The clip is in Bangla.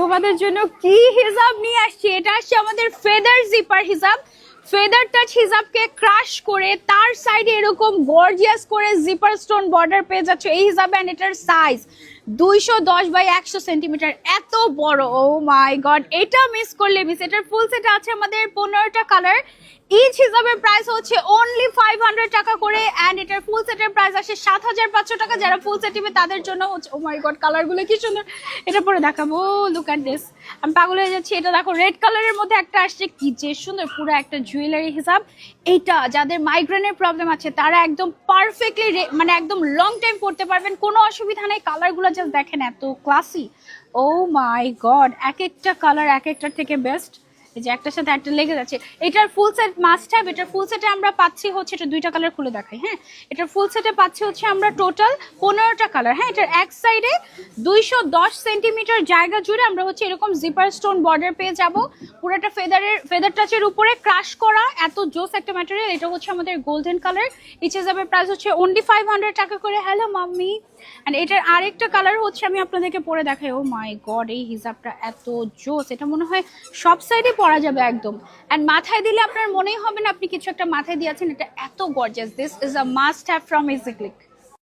তোমাদের জন্য কি হিজাব নিয়ে আসছি, এটা আসছে আমাদের ফেদার জিপার হিজাব। ফেদার টাচ হিজাবকে ক্রাশ করে তার সাইডে এরকম গর্জিয়াস করে জিপার স্টোন বর্ডার পেয়ে যাচ্ছে এই হিজাবে। এন্ড এটার সাইজ 210x100 সেন্টিমিটার, এত বড়। ও মাই গড, এটা মিস করলে মিস। এটার ফুল সেট আছে আমাদের 15টা কালার। ইচ হিসাবের প্রাইস হচ্ছে অনলি 500 টাকা করে। এন্ড এটার ফুল সেটের প্রাইস আসে 7500 টাকা। যারা ফুল সেট নেবে তাদের জন্য হচ্ছে, ও মাই গড কালারগুলো কি সুন্দর। এটা পরে দেখাবো, লুক অ্যাট দিস, আমি পাগল হয়ে যাচ্ছি। এটা দেখো রেড কালারের মধ্যে একটা আসছে, কি যে সুন্দর, পুরো একটা জুয়েলারি হিসাব। এইটা যাদের মাইগ্রেনের প্রবলেম আছে তারা একদম পারফেক্টলি মানে একদম লং টাইম পড়তে পারবেন, কোনো অসুবিধা নেই। কালারগুলো জাস্ট দেখেন, এত ক্লাসি। ও মাই গড, এক একটা কালার এক একটার থেকে বেস্ট। এই যে একটার সাথে একটা লেগে যাচ্ছে। এটার ফুল সেট মাস্ট হ্যাভ। এটার ফুল সেটে আমরা পাচ্ছি হচ্ছে, এটা দুইটা কালার খুলে দেখাই। হ্যাঁ, এটার ফুল সেটে পাচ্ছি হচ্ছে আমরা টোটাল 15টা কালার। হ্যাঁ, এটার এক সাইডে 210 সেন্টিমিটার জায়গা জুড়ে আমরা হচ্ছে এরকম জিপার স্টোন বর্ডার পেয়ে যাব। পুরোটা ফেদার টাচের উপরে ক্রাশ করা, এত জোস একটা ম্যাটেরিয়াল। এটা হচ্ছে আমাদের গোল্ডেন কালার। ইচ হিসাবে প্রাইস হচ্ছে অনলি 500 টাকা করে। Hello mummy. এন্ড এটার আরেকটা কালার হচ্ছে, আমি আপনাদেরকে পরে দেখাই। ও মাই গড, এই হিজাবটা এত জোস, এটা মনে হয় সব সাইডে পরা যাবে একদম। এন্ড মাথায় দিলে আপনার মনেই হবে না আপনি কিছু একটা মাথায় দিয়েছেন। এটা এত gorgeous. This is a must have from ইজিক্লিক।